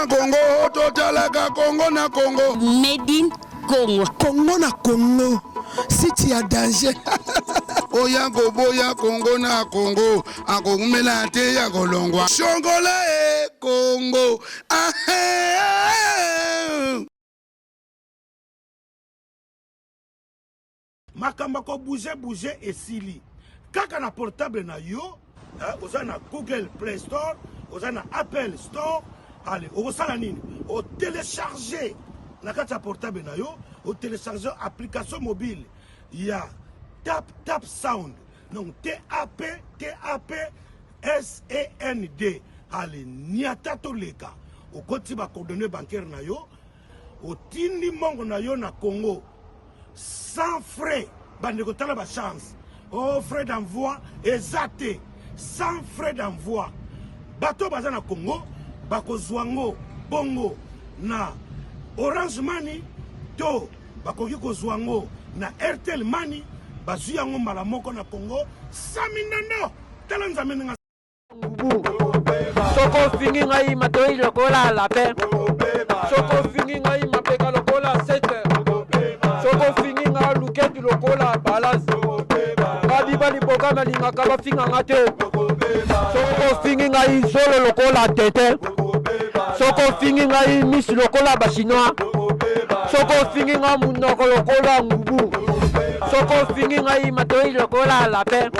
na Congo, totalaka Congo na Congo. Made in Congo. Congo na Congo. Si tu as danger. Oya boya Congo na Congo. Akomela te ya kolongwa. Shongola e Congo. Makamba ko bouger et sili. Kaka na portable na yo, oza na Google Play Store, oza na Apple Store. Allez, osala nini? O télécharger na kati ya portable na yo, o télécharger application mobile. Il y a Tap Sound. Donc TAP-SAND. Allez, niata to leka. O koti ba coordonnées bancaires na yo, o tindi mongo na yo na Congo. Sans frais, bandeko tala ba chance. Oh, frais d'envoi exacté. Sans frais d'envoi. Bato baza na Congo, bako zwango, bongo, na Orange Money, to, bako yiko zwango, na Airtel Money, bazu yango malamoko na Congo, saminano, tala nzamene nga. Soko fingi ngai matoi lokola lapin. Soko fingi ngai mapeka lokola 7. Soko fingi ngai luketi lokola balance. Babi bali boka na lingaka bafinga ngate. Soko fingi ngai solo lokola tete. Soko fingi ngai miss lokola bachinois. Soko fingi ngai munoko lokola ngubu. Soko fingi ngai matoi lokola lapin.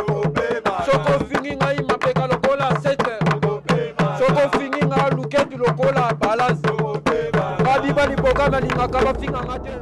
Soko fingi ngai mapeka lokola 7. Soko fingi ngai luketi lokola balance. Babi bali boka na lingaka bafinga ngate.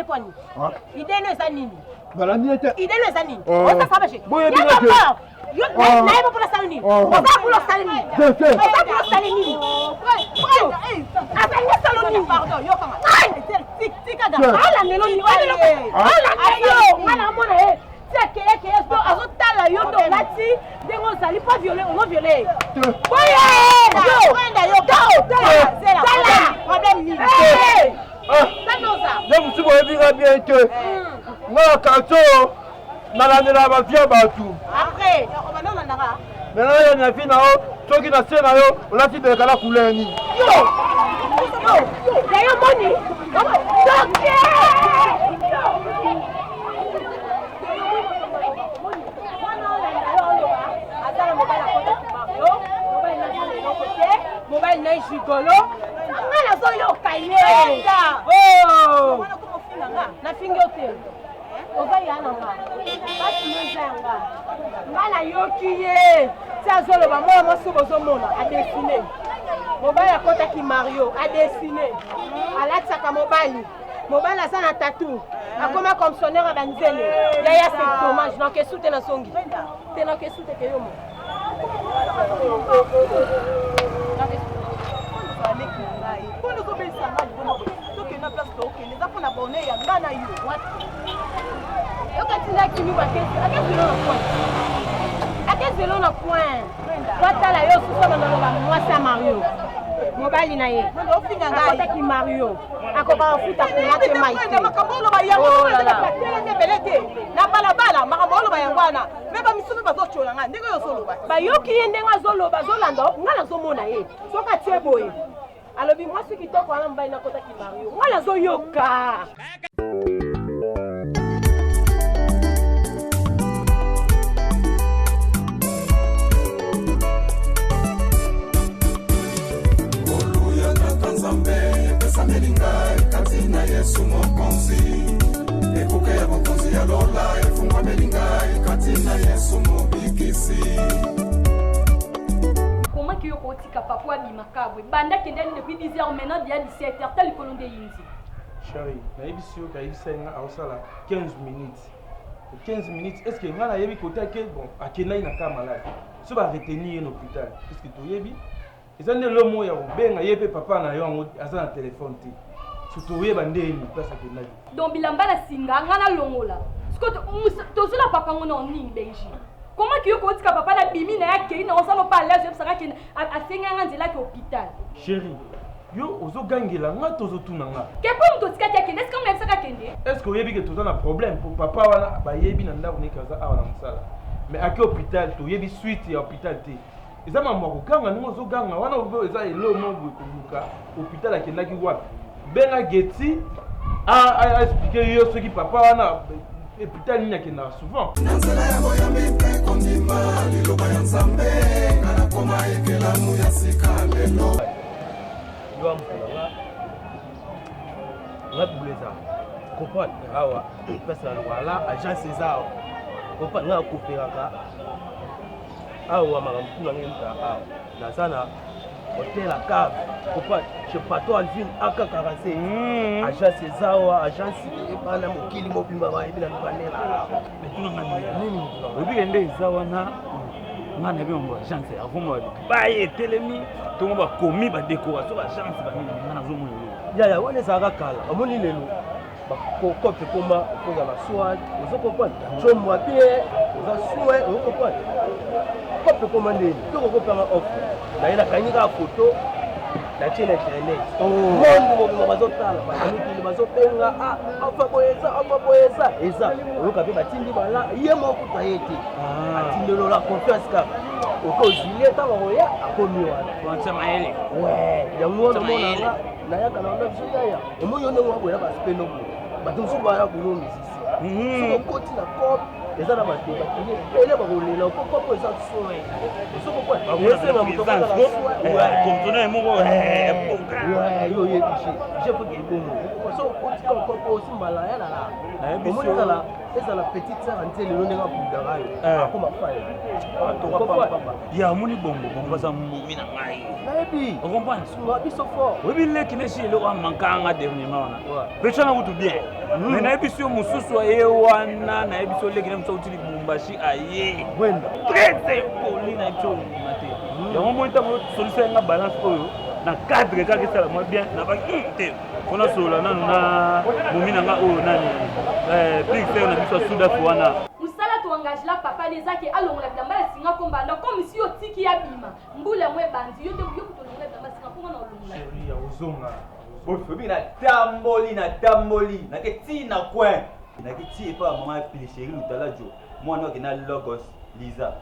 Kwani ideno eza nini balandi ete ideno eza nini ota sabaje boye bilete yo na ibo pour la saline ota pour la saline ota pour la saline atanga saloni pardon yo kama tika ga ala meloni ala ayo mana mona que esto azotala yo do lati dengo sali pas violer on va violer boye yo kwenda yo tala problème ni je me suis bien bientôt. Moi, quand on a la mafia, après, on va dans la maintenant, il y a une fille là-haut, ceux qui naissent là-haut, on a dit de la couleur. Yo, d'ailleurs, Moni, mobile n'est gigolo. Ngana so yo kaye. Oh. Na fingi hotel. Oza yana nga. Basi nzanga. Ngana yo kiye. Tia zolo ba mwa masubo zo mona a dessiner. Mobile akota ki Mario a dessiner. Alatsaka mobile. Mobile asa na tatou. Akoma comme sonneur ba nzele. Yaya c'est dommage. Na ke soute na songi. Te na ke soute ke yo mo. Quando eu penso na que na place do que les apôtres abonnés ya ngana yo. Eu quero dizer que me bateu, até que não foi. velo na point. Watala yo suso na mwasi ya Mario. Mobali na ye. Ofinga ngai. Akotaki Mario. Akoka futa kumate maite. Makambolo ba yango na telenge belete. Na balabala makambolo ba yangwana. Meba misumu bazochola nga ndenge yo solo ba. Bayoki ye ndenge azoloba azolanda nga nazomona ye. Soka tie boye. Alobi mwasi kitoko wana mobali nakotaki Mario. Nga nazoyoka. Katina Yesu mokonzi ekuke ya mokonzi ya lola efungwa melingai katina Yesu mobikisi comment que yoko tika papa bimakabwe banda kendani depuis 10h maintenant dia 17h tali kolonde yinzi chérie na ebisi yo kaibisa nga ausala 15 minutes 15 minutes est-ce que ngana yebi kota ke bon akenda ina ka malade so ba retenir en hôpital est-ce que tu yebi ezande lo moya obenga yepe papa na yo ngo aza na téléphone ti surtout yeba ndeni place akenda donc bilamba na singa ngana longola to zula papa ngona oningi benji comment que yoko tika papa na bimi na yake ina osano pa l'aise yebsaka ke asenga nga nzela ke hôpital chérie yo ozogangela nga tozotuna nga ke po mto tika tia kende est-ce que mna saka kende est-ce que yebi ke toza na problème pour papa wana ba yebi na ndako ne kaza awa na musala mais aki hôpital to yebi suite ya hôpital te eza mambo kokanga ningo ozoganga wana obe eza elo mo koluka hôpital akendaki wapi benga geti a expliquer yo soki papa wana hôpital nini akendaka souvent nanzela ya boyambi mpe kondima liloba ya nzambe ngana koma ekelamu ya sika lelo yo amfulanga ngabuleza kopot awa pesa wala agence zao kopot nga kuperaka awa makambo kuna ngenta awa na sana hotel à cave kopot chez Pato Alvin aka 46 agence zao agence ebana mokili mobimba ba ebina lukanela betuna nini obikende zawana ngana be mo agence avuma baye telemi to mo komi ba décoration ba agence ba nini ngana zo mo ya wone saka kala omoni lelo ba kope koma koza na swat ozokopona chomwa bien oza soin ozokopona kope koma ndeni to kokopanga offre na ina kanyika photo na chene internet monde mo bazotala banikili bazopenga afa boyeza eza oyoka pe batindi bala ye moko tayeti atindelo la confiance ka okozilie ta baroya akomi wana bonsa maele ouais yango na mona na yaka na nda bisaya emoyo ndenge wabwela basipeno bo batumsu bana kuno misisi soko koti na kop eza na bato bakini ele bakolela kokopo eza soin soko kwa yesema mutokaka na soin komtona emoko yo yebishi je faut que bomo soko koti ka kokopo aussi malaya na la ezala petite sœur antele lo ndenge abudaka yo akoma faya ya moni bongo baza mumi na ngai nayebi okomprendre sunga biso fort obileki nesi eloko amankanga dernièrement wana petana kutu bien mais nayebi si yo mosusu aye wana nayebi si oleki na mosu auti libumbashi aye wenda très poli nayebi si olima te yango moi ntango solution yanga balance oyo na cadre kaka esala mwa bien nabaki te mpona solola nanu na momi na nga oyo nani pixer na biso asudafu wana musala toengage la papa nezaki alongola bilamba ya singa kombanda comme si otiki ya bima mbula yango ebandi yo te kutolongola bilamba singa mponga na olongola chérie ya ozonga ofobi na tamboli naketi na coin naketi epa mama pili chérie lutalajo mwana wake na logos liza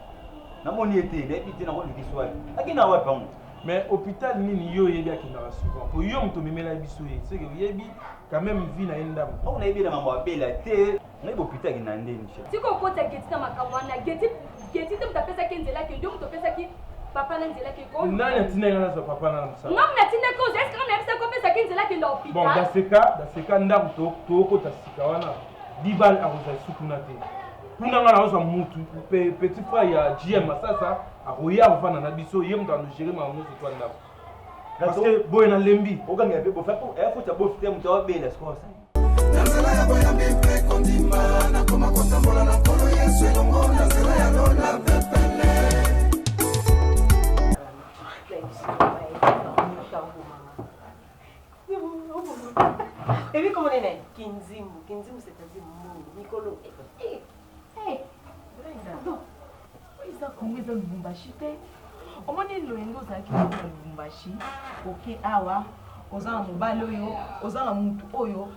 namoni ete nayebi te nango luki wapi akina wapi yango mais hôpital nini yo oyebi akendaka souvent po yo moto omemela biso ye seke oyebi quand même vie na ye ndambo oyo nayebi na mambo abela te nayebi hôpital akenda ndeni chérie siko okota geti na makambo wana geti te moto apesaki nzelaki ndio moto opesaki papa na nzelaki nani atindaki nazwa papa na mosala ngam natindaki ozo eske ngam nayebisaki opesaki nzelaki nda hôpital bon dans ce cas ndako tookota sika wana dibal akozala sukuna te kuna nga naozwa mutu petit frère ya gm sasa akoya akofanda na biso ye moto andogere makambo nyonso twa ndako parce que boye nalembi okangela mpe bofafuta bofi te moto awabela sikosa na nzela ya boyambi mpe kondima nakoma kotambola na nkolo yesu elongo na nzela ya lola pepele Et puis comment on est Kinzimu c'est-à-dire Mungu, Nicolo. eza Congo eza Lubumbashi te omoni loyenge ozalaki na Lubumbashi oke awa oza na mobali oyo oza na mutu oyo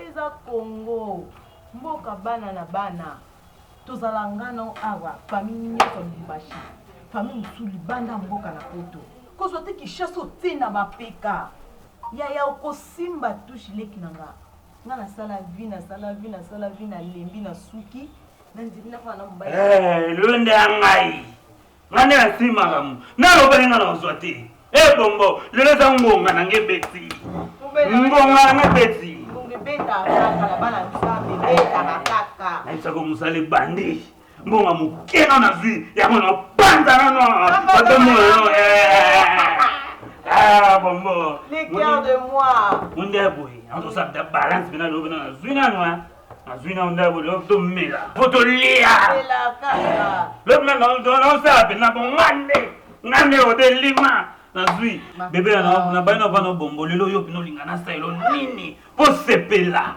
eza Congo mboka bana na bana tozala ngana awa famille nyonso Lubumbashi famille mosusu libanda mboka na poto kozwa te Kinshasa otie na mapeka yaya okosimba tushe leki na nga nasala vi na lembi na suki nanzeli nakoa na mobali londe ya ngai ngane nasimaka mu nalobali nga na ozwa te bombo lelo eza ngonga nange beti ngonga nange beti naisako mosala ebandi mbonga mokena na zwi yango na panza nano batomona bombo le cœur de moi munde boye antosabda balance pena lobe na zwi nano nazwi na nda boye tomela fotolia lobe na osala pena bongande ngande otelima nazwi bebe na bai na vana bombo lelo yo pino lingana sailo nini po sepela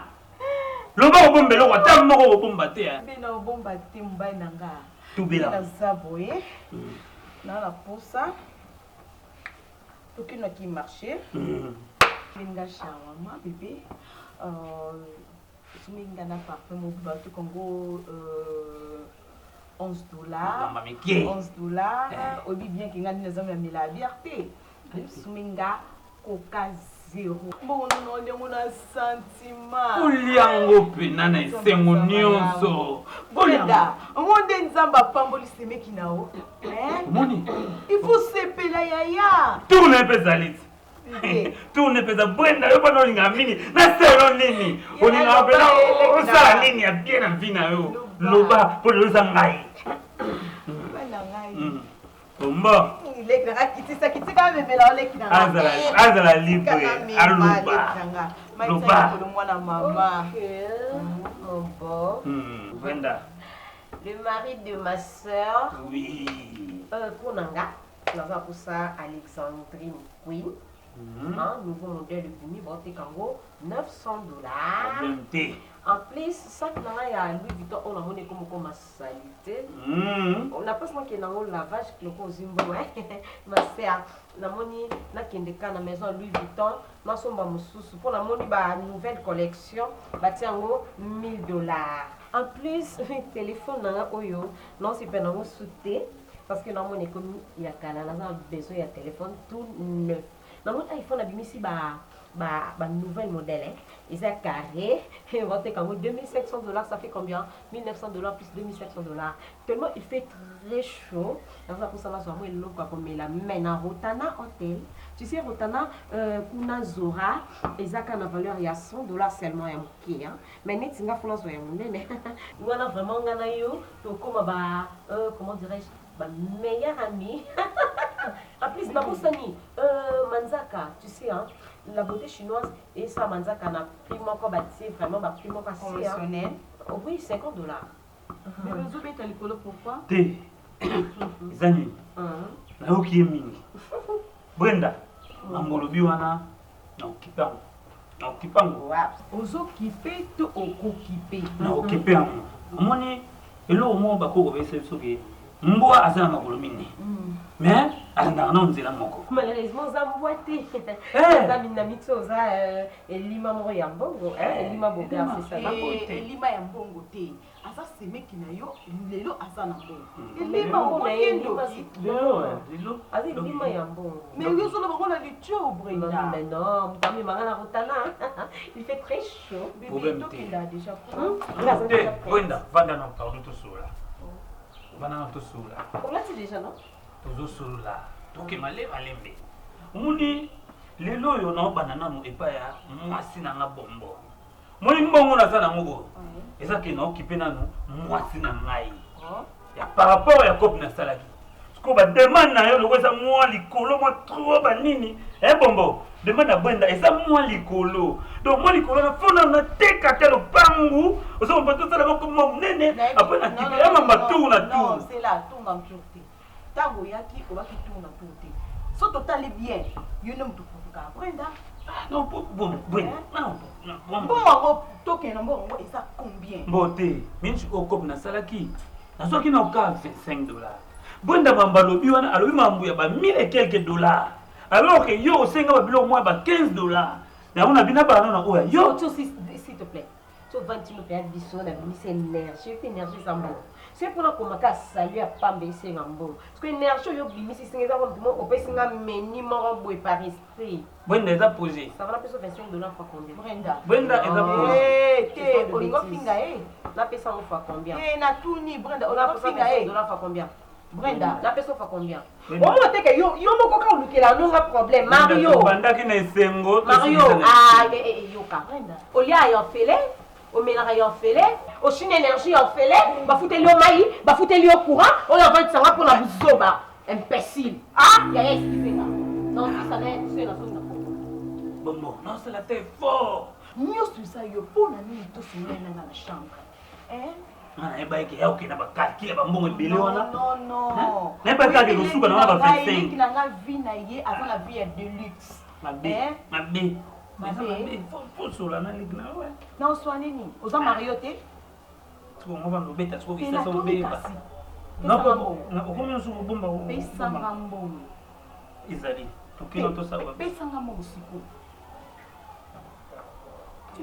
loba obombela kwa ta moko obomba te bina obomba te mbai nanga tubela na zaboye na la posa aucune qui marchait linga shawama bébé suminga na parfum mo bato Congo $11 obi bien ki ngani nazo me la liberté suminga coca zero bon non ndemo na sentiment uliango pena na esengo nyonso bolida monde nzamba pamboli semeki nao moni il faut sepela yaya tourne pesalit tourne pesa Brenda yo bana linga mini na selo nini olinga pena osala nini ya bien na vie na yo loba po lo zangai Bomba. Azala libre. Aluba. Brenda. Le mari de ma soeur. Oui. Konanga. Pour ça, Alexandrine Queen. Nouveau modèle de Bumi, Boté Kango, $900. En plus, ça qui il y a Louis Vuitton, on a monnaie comme ma salité. On n'a pas seulement qu'il y a un lavage, que l'on zimbo, ma sœur, la monnaie, n'a qu'un des cas dans la maison Louis Vuitton, ma somba moussous, pour la monnaie, une nouvelle collection, bah tiens, $1000. En plus, le téléphone, non, c'est pas non sauté, parce que dans mon économie, il y a besoin de téléphone tout neuf. Dans mon iPhone, il y a un nouvel modèle. Ils sont carrés. $2500, ça fait combien? $1900 plus $2700. Tellement il fait très chaud. Pour ça, comme la main à Rotana Hotel. Tu sais, Rotana, Kuna Zora, ils ont une valeur, il y a $100 seulement. Mais nous, nous avons vraiment comment dirais-je, meilleur ami. En plus, Manzaka, tu sais, hein, la beauté chinoise et ça, Manzaka n'a pris mon corps bâti, vraiment, pris mon corps conventionnel. Oui, $50. Mais vous avez été à l'école pourquoi? Té, Zani, na oki mingi. Brenda, Mangolobi wana, na okipango. Ozo kipe to oko kipe. Na okipango. Amoni, elo mo bako obese soke. Mboa azana makolo mingi. Mais azana na nzela moko. Malheureusement za mboite. Za minamito za elima mo ya mbongo, elima boga c'est ça. Elima ya mbongo te. Asa semeki na yo lelo azana mbongo. Elima mo kendo. Lelo. Azi elima ya mbongo. Mais yo solo bango na licho Brenda. Mais non, mutami mangana rotana. Il fait très chaud. Bébé to kenda déjà. Brenda, vanda na pardon to sola. Bana to sola. On l'a dit déjà non? Tozo sola. Toke male malembe. Muni lelo yo na banana no epa ya mwasi na nga bombo. Moni mbongo na sana ngogo. Eza ke na okipe nanu mwasi na ngai. Ya par rapport ya cop na salaki. Sko ba demande na yo lokoza mwa likolo mwa trop ba nini? Bombo. Demande na Brenda eza mwa likolo. Donc mwa likolo na fona na teka telo pangu. Ozo mbato sala ko mo nene après na kipe ya mamba tour na tour. Non, c'est là tour na tour. Tango yaki o baki tour na tour. So total bien. You know to fuka Brenda. Non, bon, non. Bon, token bon, et ça combien? Beauté, minchi au cop na salaki. Na soki na oka $25. Brenda Mambalobi wana alobi mambu ya ba 1000 et quelques dollars. Alors que yo osenga ba bilo moins ba 15 dollars. Na on a bina ba na oya yo. S'il te plaît. Tu vas tu me payer biso na bimisi énergie, énergie zambo. C'est pour comment ka saluer à pambe c'est ngambo. Parce que énergie yo bimisi singa comme tout on peut singa meni moro boy par esprit. Brenda est posé. Ça va la peso 25 dollars fois combien? Brenda est posé. Eh, olingo finga la peso fois combien? Eh na tout ni Brenda, on a finga dollars fois combien? Brenda, la peso fois combien? Au moins que yo moko ka lukela no nga problème Mario. Banda ki na esengo. Mario, yo ka Brenda. Olia yo fele. Au ménage en félé, au chine énergie en félé, bah foutez le maïs, bah foutez le courant, on a envoyé ça pour la zoba, imbécile. Ah, il y a excusez là. Non, ça n'est pas la zone. Bon, non, c'est la tête fort. Mieux tout ça, yo pour la nuit, tout se met dans la chambre. Hein? Ah, il y a aucun calcul, bon belé wana. Non. N'est-pas calcul le souka na ba 25. Il a la vie na yé avant la vie est de luxe. Ma bé. Faut sola na ligna ouais. Non, soignez ni. Aux marioté. Tu on va nous bêta, tu ça ça bé. Non, combien sur bomba ou? Pesa ngambo. Izali. Tukilo to sawa. Pesa ngambo usiku.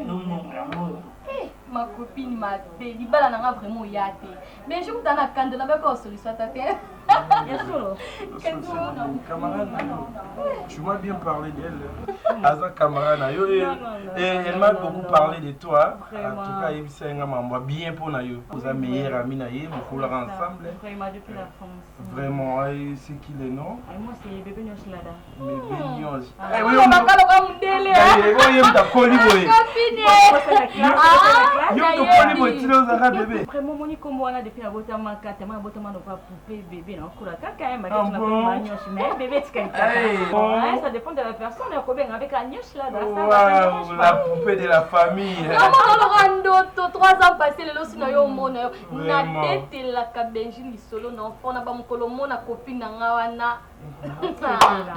Non, ma copine m'a dit, libala n'a vraiment yate. Mais je vous donne un candidat avec quoi sur l'histoire ta terre. Camarade, tu m'as bien parlé d'elle. Aza camarade, elle m'a beaucoup parlé de toi. En tout cas, il s'est bien pour nous. Vous êtes meilleurs amis, vous pouvez ensemble. Vraiment depuis la France. Vraiment, c'est qui le nom? Moi, c'est Bébé Nyosh Lada. Bébé Nyosh. Oui, on va pas le délai. Vraiment, mon icône, depuis la beauté, ma carte, ma beauté, ma poupée, bébé, non, mais bébé, ça dépend de la personne. Avec la Nyosh Lada. La poupée de la famille. Non, 3 ans passés, le lot, au monde. Na tête la cabenjine solo, non, on a pas mon colomo, na copine, na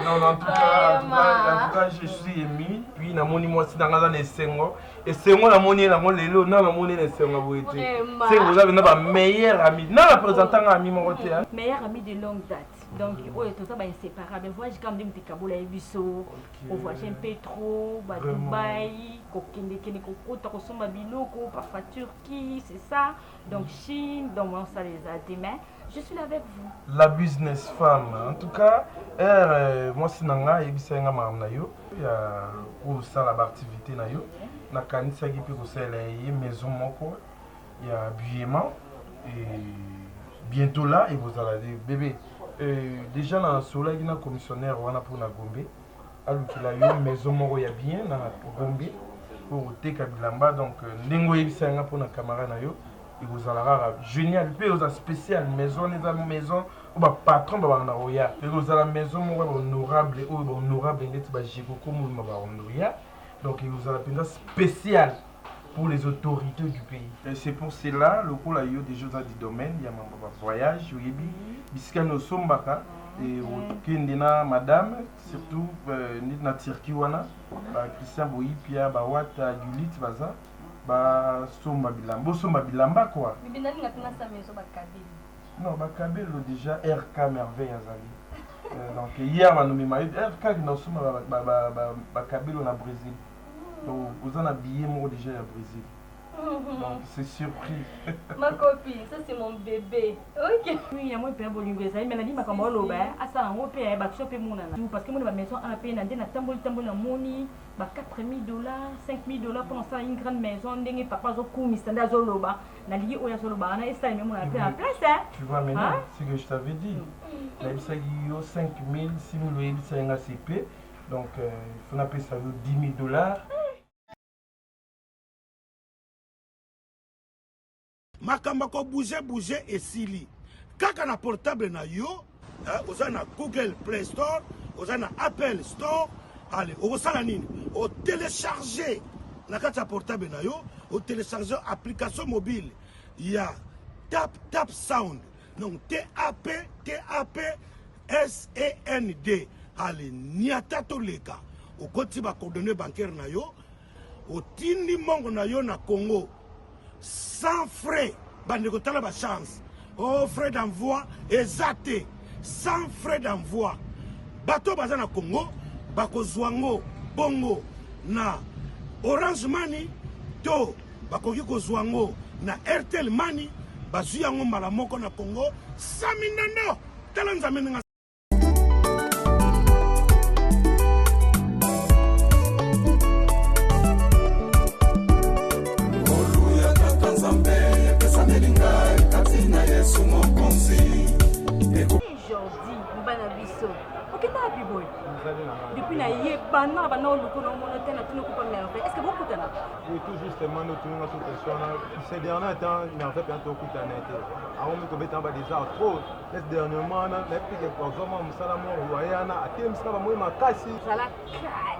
non, en tout cas, je suis ému. Puis, na moni moi si dans la sengo et sengo la moni na lelo na la moni na sengo boité. C'est vous avez na meilleur ami. Na la présentant ami mon côté. Meilleur ami de longue date. Donc, tout ça va inséparable. Voyage comme des Kaboula et Bisso. On voyage un peu trop, Dubaï, Kokende Kene Kokota, Kosoma Biloko, parfois Turquie, c'est ça. Donc, Chine, donc on ça les a demain. Je suis là avec vous. La business femme. En tout cas, moi, c'est Nanga et Bissenga Mamnayo. Il y a aussi la activité nayo. Na kanisa qui peut aussi la maison moko. Il y a habillement et bientôt là et vous allez dire bébé. Déjà dans sola il y a un commissionnaire wana pour na Gombe. Alors qu'il a une maison moko ya bien na Gombe pour teka bilamba donc ndingo Bissenga pour na camarade nayo. Et vous allez génial, puis vous avez spécial maison, les maison, ou bah patron bah on a roya. Et vous avez la maison honorable, ou honorable net bah j'ai beaucoup de bah honoria. Donc vous avez une spécial pour les autorités du pays. Et c'est pour cela le coup là il y a des choses du domaine, il y a un voyage, il y a biscuit no sombaka et au madame surtout nit na Turquie wana bah Christian Boyi pia bah wata Gulit baza. Bah somba bilamba quoi. Non bah Kabelo déjà RK merveille azali. Donc hier m'a nommé ma RK qui n'a somba bah Kabelo na Brésil. Donc vous en avez billet moi déjà au Brésil. Donc c'est surpris. Ma copine, ça c'est mon bébé. Ok. Oui, il y a moi père bolingwe ça, mais la dit ma comme loba, asa en opé ba choper mon nana. Parce que moi ma maison à payer na tambol na moni, ba $4,000, $5,000 pour ça une grande maison, ndenge papa zo koumi standa zo loba. Na li oya zo loba, na esta même on a payé en place hein. Tu vois maintenant, c'est que je t'avais dit. La bisa yo 5,000, 6,000 ça un ACP. Donc il faut appeler ça $10,000. Makamba ko bouger et sili. Kaka na portable na yo, oza na Google Play Store, oza na Apple Store. Allez, o sala nini? O télécharger na kata portable na yo, o télécharger application mobile. Il y a Tap Sound. Donc TAP SAND. Allez, niata to leka. O koti ba coordonnées bancaires na yo, o tindi mongo na yo na Congo. Sans frais, bandeko tala ba chance. Oh, frais d'envoi exact. sans frais d'envoi. Bateau baza na Congo, bako zwango, bongo, na Orange Money, to bako kiko zwango, na Airtel Money, bazu yango mbala moko na Congo, 100 nano, talanza meninga. Depuis na ye bana bana oluko na mona tena tino kupa merveille. Est-ce que vous écoutez là? Oui, tout justement nous tournons sur question là. Ces derniers temps, il en fait bientôt écouter net. Avant nous tomber en bas déjà trop. Les dernièrement là, les piques par exemple musalamo royana, atem sala moi makasi. Sala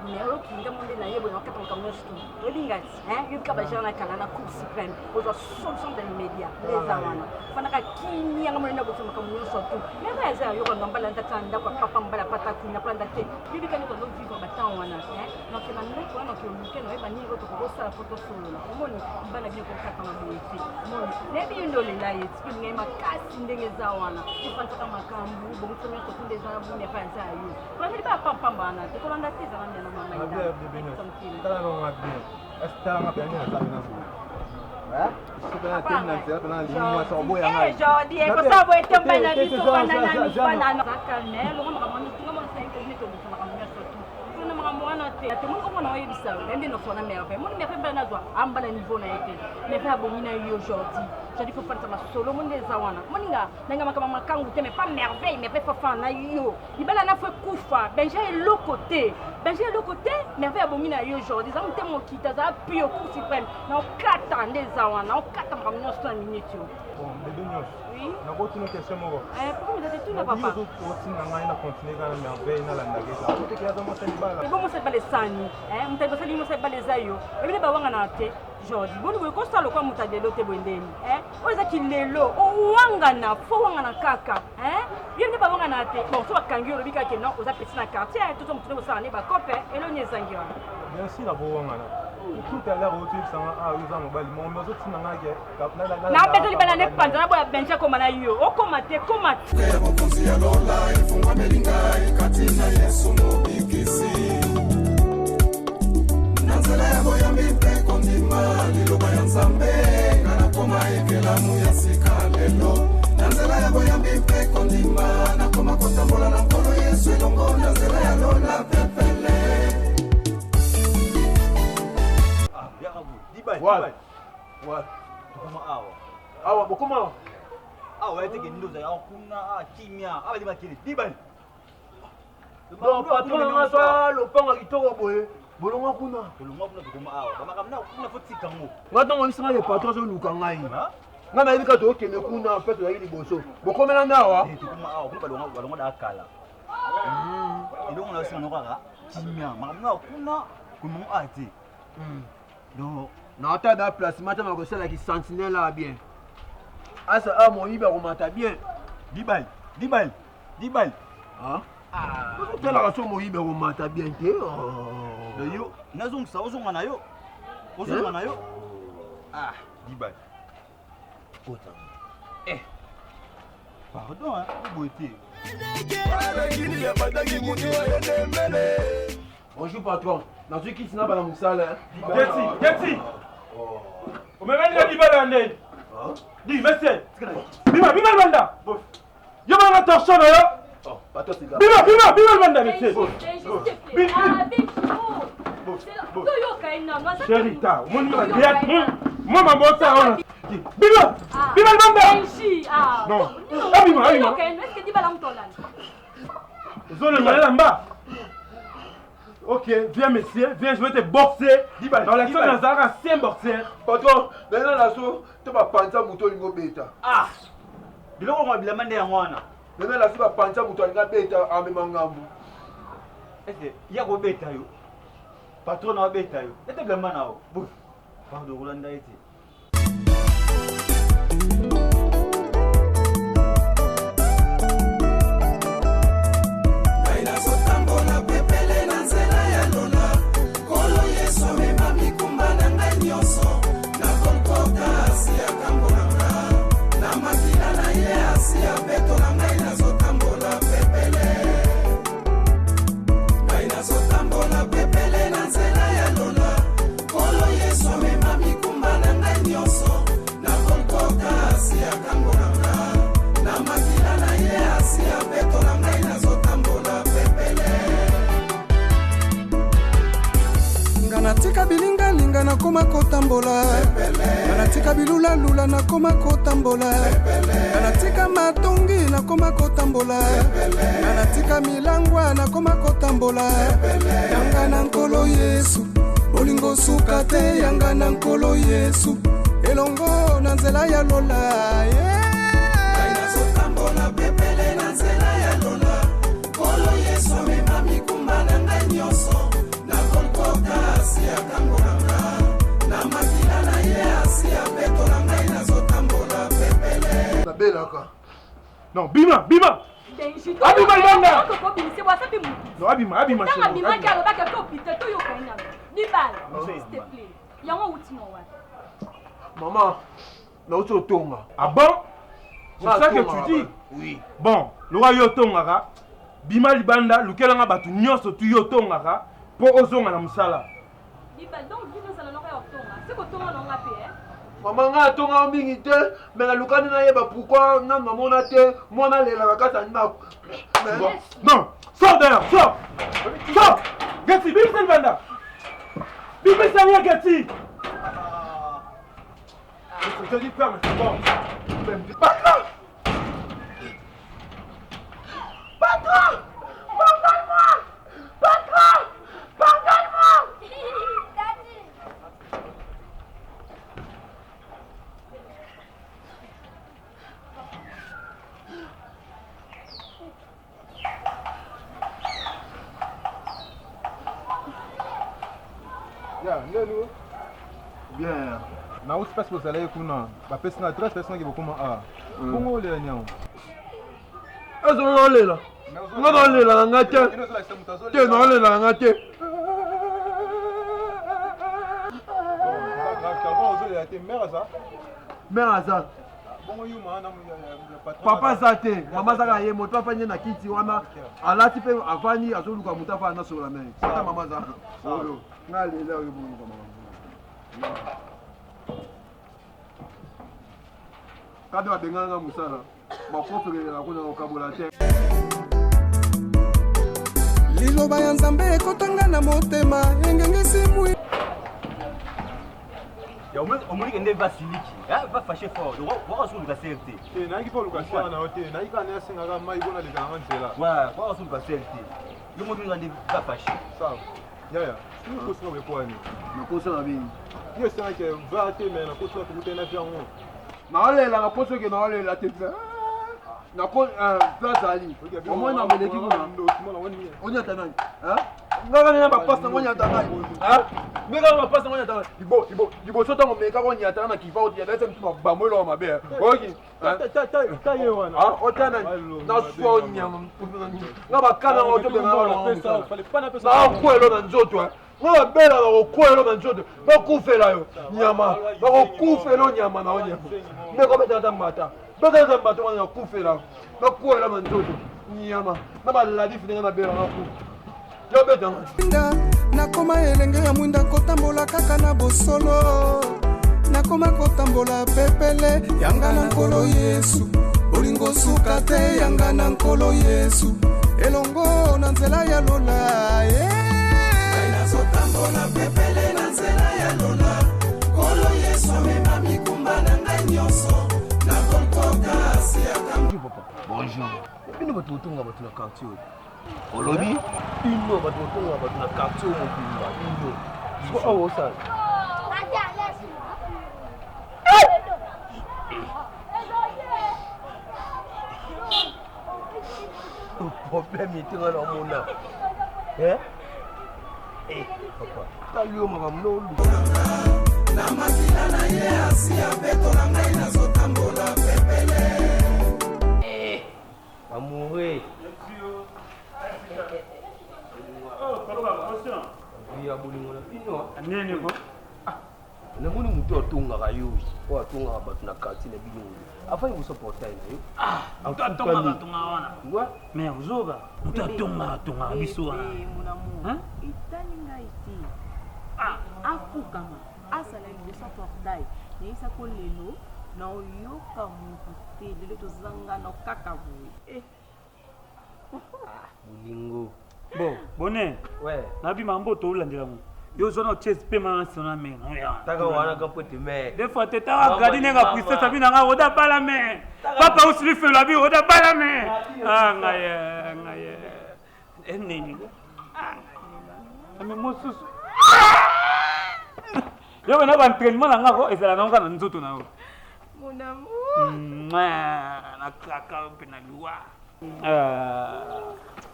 mais au kinga monde na ye bona katanga mosto. Olinga, yuka bajana kana na cour suprême. Ozo solution des médias. Les awana. Fana ka kini nga mona bosoma ka mosto tout. Mais ça yo ko ngambala ntatanda kwa papa mbala pata kunya planda te. Bibi kani ko zo vivre batang wana, donc na ndeko wana ko luke no eba ni ko ko sa photo solo. Moni mbana bi ko kata na boiti. Moni lebi ndo le la yeti ngai makasi ndenge za wana. Ifanta kama kambu bo mutome ko tunde za bu me fanza yo. Kwa nini ba papa mbana te ko landa teza na ndena mama ida. Kala no ngabbe. Esta ngabbe ni na sabina. Jordi, é que só vou ter um banana de sopa na banana. Sacanagem, não vamos mandar ninguém mais sem que me tome na caminhada só. Não vamos mandar até. Até muito como não é isso. Ainda não foi na minha vez. Muito me fez banana zoa. Ambala nível na ete. Me fez abomina eu Jordi. Jordi foi para sama solo muito desawana. Moninga, nenga makama makangu tem pas merveille, me fez fofa na eu. E bela na foi kufa. Benja é l'autre côté. Benja é l'autre côté. Me fez abomina eu Jordi. Ça me tem mon kita, ça pio coup suprême. Não cata desawana. Não cata makamnya 100 minutes. Bon, bébé Nyos. Oui. Na botu no question moko. Pourquoi vous êtes tout là papa? Vous aussi na ngai na continuer kana merveille na landa gesa. Vous te kiaza mo sali bala. E bomo se bale sani, mutaiba sali mo se bale zayo. Ebile ba wanga na te. Jordi, boni ko sala kwa mutadelo te bwendeni, Oza kilelo, o wanga na fo wanga na kaka, Yende ba wanga na te. Bon, so bakangi olobi ka ke non, oza petit na quartier, tout so mutune osala ne ba kope, elo nyezangira. Bien sûr la bo wanga na. Tout à l'heure au truc ça a eu ça mobile mon mais autres na ngake na peto libana ne panza na boya benja koma na yo okomate komate ya bokonzi ya lola ifungwa melingai katina Yesu mobikisi nanzela ya boya mpe kondima liloba ya Nzambe ngana koma ekelamu ya sika lelo nanzela ya boya mpe kondima na koma kotambola na nkolo Yesu elongo nanzela ya lola pepele. What? Tukuma awa. Awa bokuma awa. Awa yete ke ndoza ya kuna kimia. Awa liba kile. Dibali. Non patron nga so lopango kitoko boye. Bolonga kuna. Bolonga kuna tukuma awa. Bama kamna kuna fotika ngo. Ngata ngo isanga le patron so luka ngai. Nga na yibika to kene kuna peto ya ili boso. Bokomela ndawa. Tukuma awa kuna balonga da kala. Ilongo na singa nokaka kimia. Makamna kuna kumu ati. Non. Na ata da place mata makosala ki sentinelle là bien. Asa a mo iba ko mata bien. Dibali. Ah. Tela ka so mo iba ko mata bien te. Yo, nazung sa uzunga na yo. Uzunga na yo. Ah, dibali. Kota. Pardon, boité. Bonjour patron. Na tu qui sina bana musala. Getsi. Umemenya dibala nene. Di monsieur. Bima banda. Yo bana torsion yo. Patron c'est là. Bima banda monsieur. Cherita, moi ma bota on. Bima banda. Non. Bima. Est-ce que dibala mtola? Zone malamba. Ok, viens monsieur, viens, je vais te boxer. Dans l'action de Nazara, c'est un boxeur. Patron, maintenant la so, tu vas penser muto lingo beta. Ah. Biloko mo bilamande ya mwana. Maintenant la so va penser muto linga beta amemangambu. Est-ce ya go beta yo? Patron na beta yo. Ete bilamana nao. Bouf. Pardon, Rolanda ete. Beto na ngai nazotambola bilingalinga nakoma kotambola natika bilulalula nakoma kotambola natika matongi nakoma kotambola natika milangwa nakoma kotambola yanga na nkolo Yesu bolingo suka te yanga na nkolo Yesu elongo na nzela ya lola nazotambola pepele na nzela ya lola nkolo Yesu amema mikumba na ngai nyonso na Golgotha asi akangolanga na makila na ye asi apetola ngai nazotambola pepele nabelaka non bima abima ibanga non abima maman nauti otonga ah bon c'est ça que tu dis oui bon loka yo otongaka bima libanda lukelanga bato nyonso tu yo otongaka mpo ozonga na mosala mama nga atonga mingi te me nalukani nayeba pourquoi nga mamona te mwana lelaka kati ya ndako non sors d'ailleurs sors Gati bimisa libanda bimisa nia Gati je te dis ferme c'est bon patron bien na usi pasi kozala kuna bapesi na adresse pesi naki bokoma a bongo olela nyao ezonga naolela nga naolela na nga te te naolela na nga te ozolela te mare aza papa aza te mama azaka ye moto afanye na kiti wana alati mpe avandi azoluka moto afaa nasola me ata mama aza oyo nga alela oyo bongo kade babenganga mosala baprofelelaka kuna kokabola te liloba ya nzambe ekotanga na motema engengisi mwi omolike nde vasiliki va fâché fort wakasuluka CRT nayiki mpo oluka siana na yo te nayiki kana yasengaka mai bona lekananga nzela wakasuluka CRT yo motonika nde va fâché sawa yaya nakosika bekwani nakosala bini yo esengaki va te me nakosika tokutana vyango naolela na poso ke naolela te azali omoi na meleki kuna onyata nani ngaka nena bapasa ngo nyata nani ngaka na bapasa ngo nyata nani liboso ntango mekaka onyatana na kiva otiyandaese mtu bambo eloko mabe oki taye wana otya nani naswa onyama nga bakana ngo tobenaakwelo na nzoto nga babelaka kokwelo na nzoto bakufela yo nyama bakokufela o nyama na onyama bekobetata mbata bekata mbata wana nakufela bakwela na nzoto nyama na baladi finenga na bela naku yo betanga nakoma elenge ya mwinda kotambola kaka na bosolo nakoma kotambola pepele yanga na nkolo Yesu bolingo suka te yanga na nkolo Yesu elongo na nzela ya lola nazotambola pepele na nzela ya lola nkolo Yesu amema mikumba na ngai nyonso na Golgotha asi akangolanga bonjour bino bato otonga bato na quartier oyo olobi bino bato otonga bato na quartier oyo mobimba bino siko awo osala problème etenga na mona papa talio makambo noluka na makila na ye asi apetola ngai nazotambola pepele amoureux ya bolingo na bino nini ko namoni moto atongaka yo oyo atongaka bato na quartier na bino afai kosoportai na yo moto atongaka wana me ozoba moto atongaka biso wana etali ngai te afukama asala liboso ya portail nayebisa ko lelo na oyoka motu te lelo tozangana kaka boye bolingo bon bone ouais nabima mbo tolandela mo Yo zona chase pema sona men. Taka wana kapote me. Des fois te ta gadi nenga princesse abina nga oda bala me. Papa usli fe la bi oda bala me. Ah ngaye. Eneni. Ame mosus. Yo na ba entraînement nga ko ezala na nga na nzoto na. Mon amour. Na kaka pena luwa.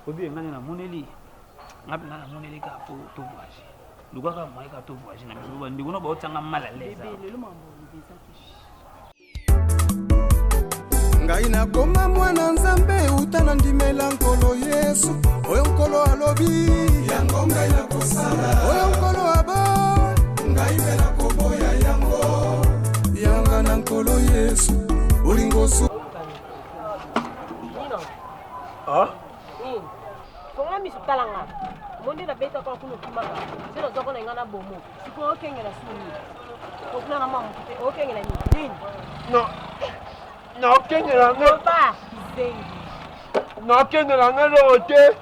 Obi ngani na moneli. Ngapi na moneli ka to voyage. Luka ka mai ka to voyage na biso bandi kuna ba otanga malaleza. Ngai nakoma mwana nzambe utana ndimela nkolo Yesu oyo nkolo alobi yango ngai nakosala oyo nkolo abo ngai mpe nakoboya yango yanga na nkolo Yesu olingosu konga miso talanga monde na beta kwa kuno kimaka sino zoko na ngana bomo siko okengela suni okuna na mama kute okengela nini No kengela ngo ba zengi no kengela ngo te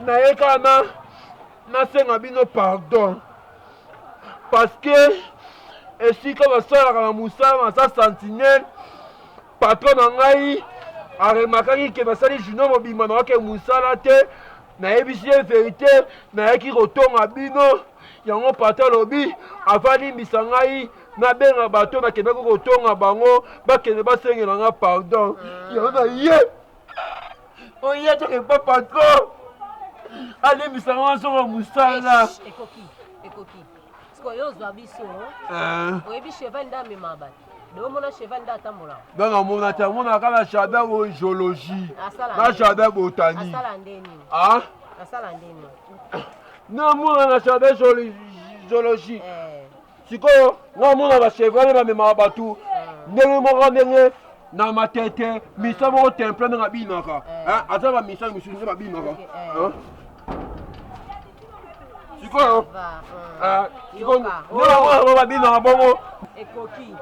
na ekana na senga bino pardon parce que esika basalaka na musala sa sentinelle patron na ngai aremakaki ke basali juno mobimba na ke musala te nayebisi ye verité nayaki kotonga bino yango patron lobi avalimbisa ngai nabenga bato nakendaki kotonga bango bakende basengela nga pardon yango na ye oye toke pa patron alimbisa nga soko musala ekoki siko yo zwa biso oyebi cheval nda amema bato domona cheval nda atambola banga mona te amonaka na jardin o géologie na jardin botanique asala ndeni asala ndeni namona na jardin géologie sikoyo ngamona bacheval bamemaka bato ndenge moko ndenge na matete misa moko temple ndenge abinaka aza bamisa misusu nde babinaka sikoyo sikoyo babinaka bongo ekoki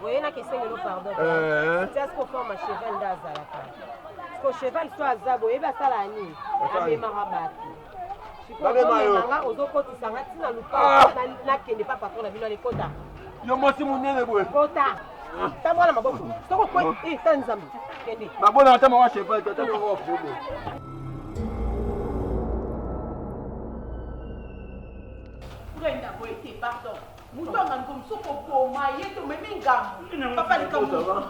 oyena kesengelo pardon tiasiko forma cheval nde azalaka siko cheval so aza boyebi asala nini amemaka bato sikoomemanga ozokotisanga ntina lupa nakende pa patron na bino alekota yo mosi monene boye kota tambola na maboko soko ta nzambe kende nabonaka ta mawa cheval tatamaka fobo Brenda boyete pardon mutonga ngomso kokoma yeto meme ngambo papa likamu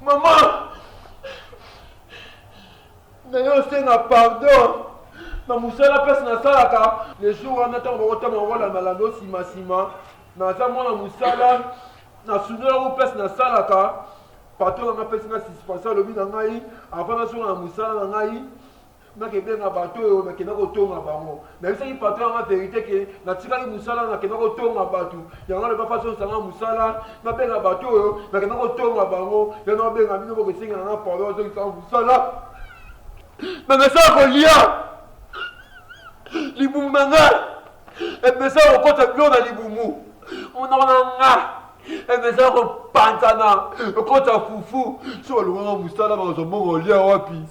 mama nayo senga pardon na musala pesi nasalaka le jour wana ntango bakotama wala malando nsima naza mwana musala nasundelako pesi nasalaka patron nanga pesi nga suspension alobi na ngai avant nasonga na musala na ngai nakebenga bato oyo nakenda kotonga bango nayebisaki patron yanga verité ke natikaki musala nakenda kotonga bato yango aloba faso osanga musala nabenga bato oyo nakenda kotonga bango ya nabenga bino bokesengela na pardon ozokisaka musala namesala kolia libumu na nga emesala kokota bilo na libumu onaka na nga emesala kopanzana okota fufu so balonganga musala bakazomona olia wapi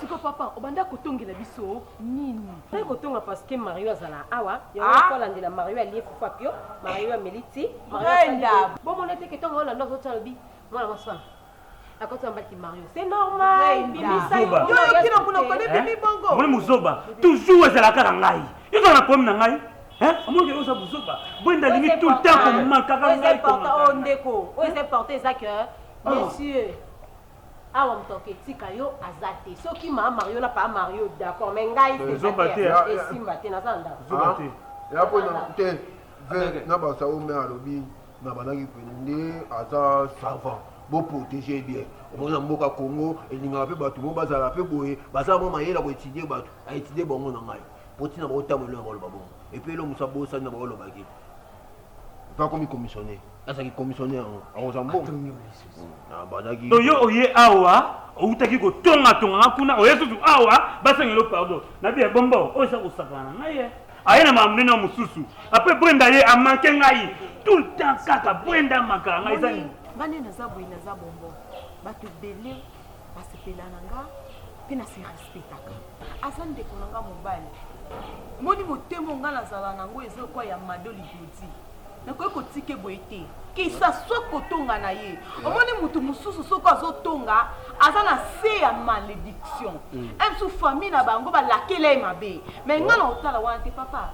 siko papa obanda kotongela biso nini oye kotonga parceke mario azala awa yango kolandela mario alie fufu apio mario ameliti bomona ete ketonga olanda ozotya lobi mwana mwasana akoti ambaki mario c'est normal moni mozoba toujours ezalaka na ngai ezala na problème na ngai omonke oza mozoba boyenda lingi tout le temps komakaka ngai ndeko oyo eza porte eza que monsieur awa motoke etika yo aza te soki maa mario na paa mario d'accord mais ngai esimba te naza na ndako yapona te ve na basa ome alobi na bandaki pene nde aza savant boprotege bien omona mboka congo elingaka mpe bato mo bazala mpe boye bazala mo mayela koétudie bato aétudie bango na ngai po ntina baotambolela na baloba bongo epuis elo mosa bosani na baolobaki pa komi commissionnaire azalaki commissionnaire akoza mbongo bandaki to yo oye awa outaki kotongatonganga kuna oye susu awa basengelo pardon nabi ebombo oyo eza kosakana na ngai aye na makambo nini mosusu apres brenda ye amanke ngai tout le temps kaka brenda amakaka ngai eza nini ngane naza boye naza bombo bato ebele basepela na nga mpe nase respectaka aza ndeko na nga mobali moni motemo nga nazala nango eza kwa ya madoli godi nakoki kotike boye te kisa so kotonga na ye omoni mutu mosusu soko azotonga aza na se ya malédiction msu famille na bango balakela ye mabe me nga na otala wana te papa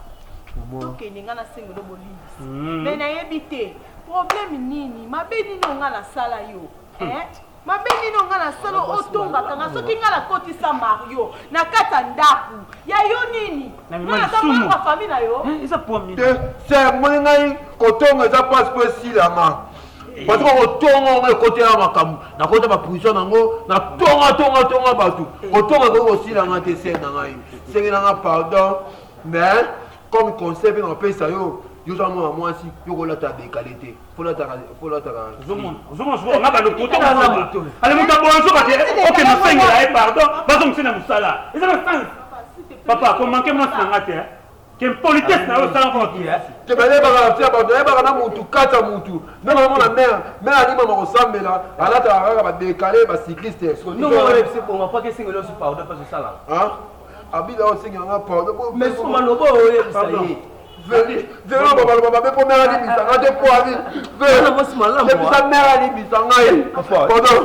tokende nga nasengelo bolimbisi me nayebi te problème nini mabe nini onga nasala yo mabe nini onga nasala otongaka nga soki nga nakotisa mario na kati ya ndaku ya yo nini nga famille na yo se moni ngai kotonga eza place po esilanga parce que kotonga ngo ekotela makambo nakota baposition nango natonga bato kotonga koki kosilanga te se na ngai senge nanga pardon mais comme conseil mpe napesa yo yoza mwana mwasi yokolata dekale te folataka ale moto abonzoka te oke nasengela ye pardon bazongisena mosala eza na sens papa komanke mwasi na nga te ke politesse na yo osala mpo te bayebaka na tia bato yebaka na mutu kata mutu ndenge namona mare alimama kosambela alataka kaka badekale bacycliste abila osengela nga pardon Velo baba be pomera ni bisanga te po abi. Velo mo simala mo. Bisa mera ni bisanga ye. Pardon.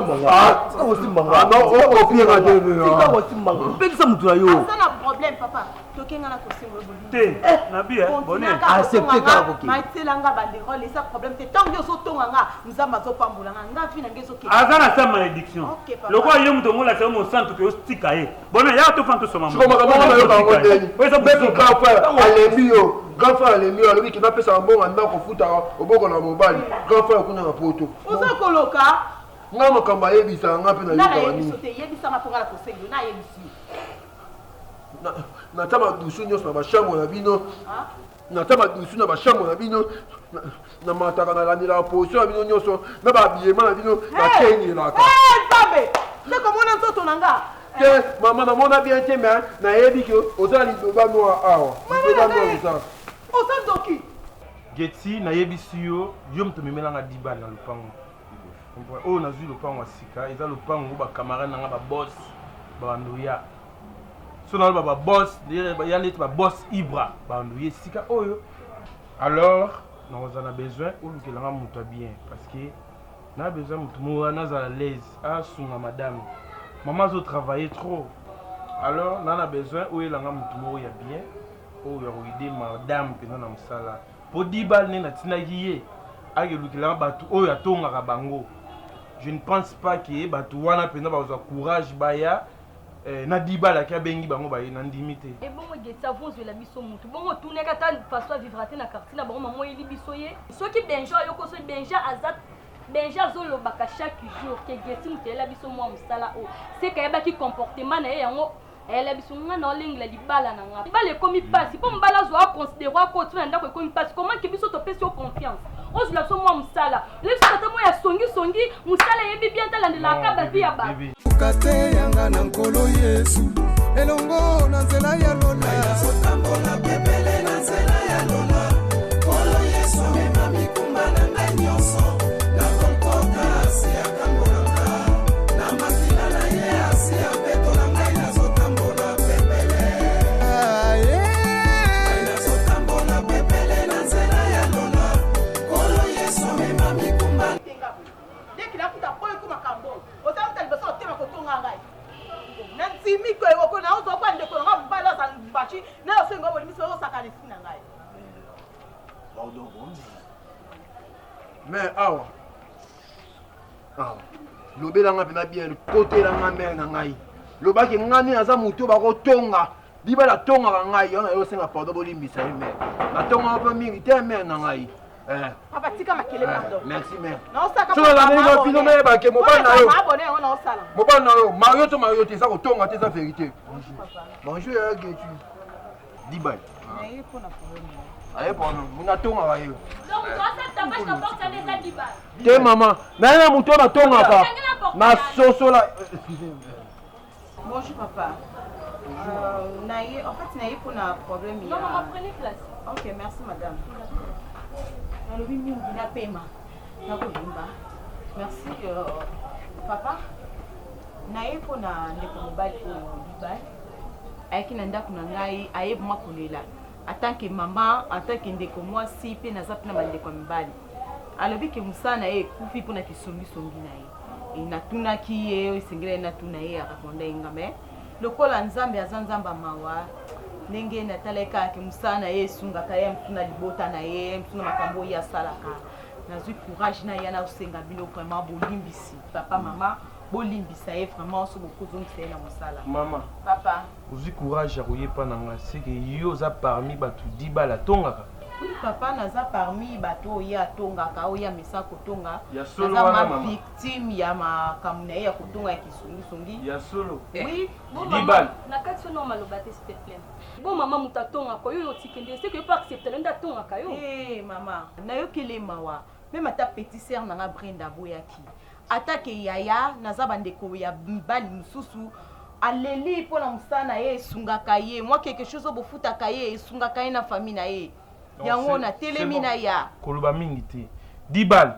O simanga. No o pie ka te. Tika o simanga. Pekisa mutu ayo. Asa na problème papa. Tokenga na kosengo boli. Te. Na bien. Bonne. Accepter ka ko ki. Maitelanga bandero les ça problème te tant yo so tonga nga nzamba zo pambula nga fina ngezo ke. Asa na sa malédiction. Lokwa yo muto ngola se mo santu ke o stika ye. Bonne ya to fanto so mama. Siko mama yo ka ngondeni. Weso bebu ka fa. Alebi yo. Grand frère les mieux lui qui va faire un bon anda ko futa oboko na mobali grand frère kuna na poto oza koloka nga makamba yebisa nga pe na yebisa te yebisa ma ponga la kosengo na yebisi na tama dusu nyos na bashambo na bino na tama dusu na bashambo na bino na mataka na landela poso na bino nyoso na ba biema na bino na kenyi la ka babe c'est comme on nzoto nanga ke mama na mona bien te mais na yebi ke ozali doba no awa ozali no ça osandoki Getsi na yebisi yo mto memelanga diba na lupango oyo nazwi lupango ya sika eza lupango ba camarade nanga ba boss ba ndoya so na ba boss ya neti ba boss Ibra ba ndoya sika oyo alors na besoin olukelanga mutu bien parce que na besoin mutu mo na za l'aise asunga madame maman zo travailler trop alors na besoin oyelanga mutu mo ya bien oyo aide madame pena na msala po dibal ne na tinaki ye akelukela bato oyo atongaka bango je ne pense pas que bato wana pena bazwa courage baya na dibal aki abengi bango baye na ndimi te ebongo Getsi avonzela biso mutu bongo tuneka ta façon vivre te na quartier na bango mamo yeli biso ye soki benja yoko so benja azat benja azolobaka chaque jour ke Getsi mutela biso mwa msala o c'est kayebaki comportement na ye yango elle biso nga na olengela libala na nga libala ekomi pasi po mbala zo aconsidérer ko tuna ndako ekomi pasi comment ke biso topesi yo confiance ozula so mwa msala leso tata mo ya songi msala yebi bien talandela kaba via ba kate yanga na nkolo Yesu elongo na nzela ya lola sotambola pepele na nzela ya lola nkolo Yesu mema mikumba na ngai nyonso na kolkota asi akangolanga na makila na ye asi apeto na ngai na sotambola pepele na sotambola pepele na nzela ya lola nkolo Yesu mema mikumba dekila kuta koyo kuma kambo otamta liboso otema kotonga ngai na ntimi ko eko na ozo kwa ndeko nga mbala sa mbachi na osengo bo miso osaka lisina ngai mais awa lobelanga pena bien kotelanga mère na ngai lobaki ngani aza mutu bakotonga libala tongaka ngai ona yosenga pardon bolimbisa ye mère natonga mpe mingi te mère na ngai papa tika makele pardon merci mère na osaka so la ngai fino me ba ke mobana na yo abonné on na osala mobana na yo mario te ça kotonga te ça vérité bonjour ya Getsi dibai mais pour na problème aye problème muna tonga ba yo donc toi cette tapage de porte aller ça diba te maman mais na muto na tonga ka na soso la bonjour papa naïe en fait naïe pour na problème non maman prenez place ok merci madame nalobi mingi na pema nakoyimba merci papa naye mpo na ndeko mobali oyo libali ayaki na ndako na ngai ayebuma kolela en tant que maman en tant que ndeko mwasi mpe naza mpe na bandeko ya mibali alobi ke mosala na ye ekufi mpona kisongisongi na ye natunaki ye esengeli natuna ye arakonda ye ngame lokola nzambe aza nzambe mawa ndenge natalaki kaka mosala na ye esungaka ye mtuna libota na ye mtuna makambo oyo asalaka nazwi courage na ye nakosenga bino vraiment bolimbisi papa mama bolimbisa ye vraiment so bokozongisa ye na mosala mama papa ozwi courage ya koyepa na nga seke yo oza parmi bato 10 bala atongaka oui papa naza parmi bato oyo atongaka oyo amesa kotonga ya solo naza wana ma mama victime ya makambo na ye ya kotonga ya kisongisongi ya solo oui dibal na kati sono maloba te s'il te plaît bon mama moto atongaka oyo otikende c'est que pas accepter nde atongaka yo mama nayokele mawa même ata petit sœur nanga Brenda boyaki atake yaya naza bandeko ya mibali mosusu aleli mpona mosala na ye esungaka ye mwa quelque chose bofutaka ye esungaka ye na famille na ye yango na telemi na ya koloba mingi te dibal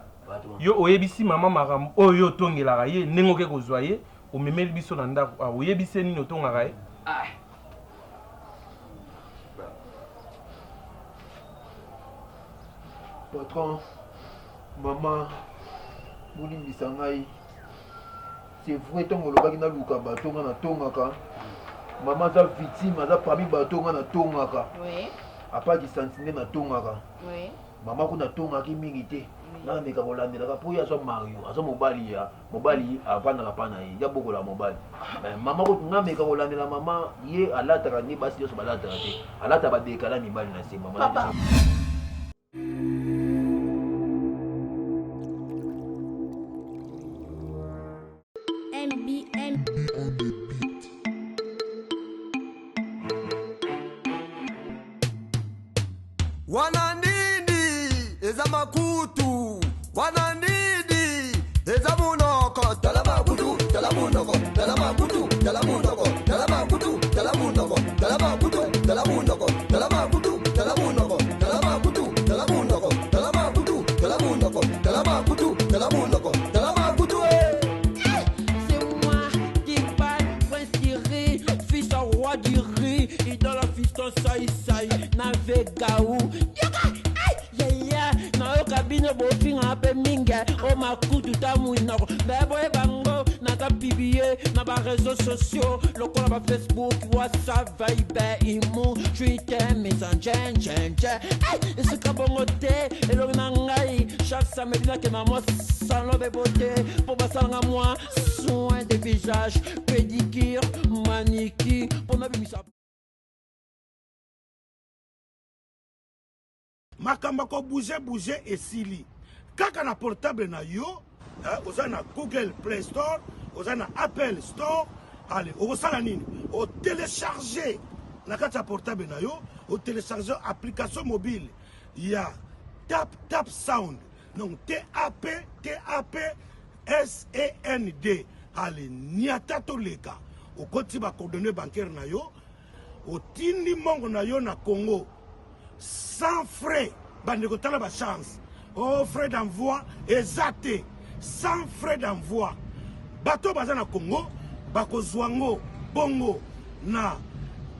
yo oyebisi mama makambo oyo otongelaka ye ndenge oke kozwa ye omemeli biso na ndako oyebisi nini otongaka ye patron mama bolimbisa ngai c'est vrai ntongo olobaki naluka bato nga natongaka mama aza victime aza parmi bato nga natongaka apaki santi nde natongaka mama kuna natongaki mingi te nameka kolandelaka mpo ye azwa mario azwa mobali avandaka mpa na ye ya bokola mobali mama ngameka kolandela mama ye alataka nde basi nyonso balataka te alata badekala mibali na se mama wanandidi eza makutu wanandidi eza munoko tala makutu tala munoko tala makutu tala munoko tala makutu tala munoko tala makutu tala munoko tala makutu tala munoko tala makutu tala munoko tala makutu tala munoko tala makutu tala munoko tala makutu c'est moi qui parle prince Thierry fils au roi du riz idole fiston sai sai navegaou bino bofinga pe minga o makutu tamuinoko beboye bango nata publier na ba réseaux sociaux lokola ba Facebook WhatsApp Viber Imo Twitter Messenger ce kabongo te elo na ngai chaque samedi na ke na moi salon de beauté pour basanga moi soin de visage pédicure manicure pour na bimisa makamba ko bouger esili kaka na portable na yo oza na Google Play Store oza na Apple Store allez okosala nini o télécharger na kati ya portable na yo o télécharger application mobile ya tap sound donc TAP SAND allez niata toleka okoti ba coordonnées bancaires na yo otindi mongo na yo na Congo sans frais, bandeko tala ba chance. Oh, frais d'envoi, exact. Sans frais d'envoi. Bato baza na Congo, bako zwango, bongo, na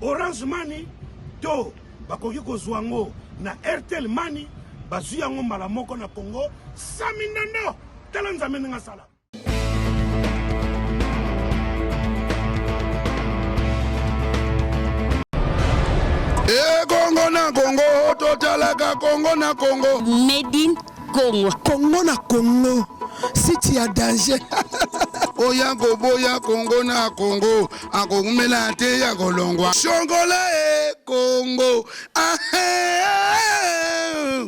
Orange Money, to, bako yiko zwango, na Airtel Money, bazu yango mbala moko na Congo, saminano, tala nzamene nga sala. Congo na Congo, totalaka Congo na Congo. Made in Congo. Congo na Congo. Si tu as danger. Oya boya Congo na Congo. Akomela te ya kolongwa. Shongola Congo. Ah,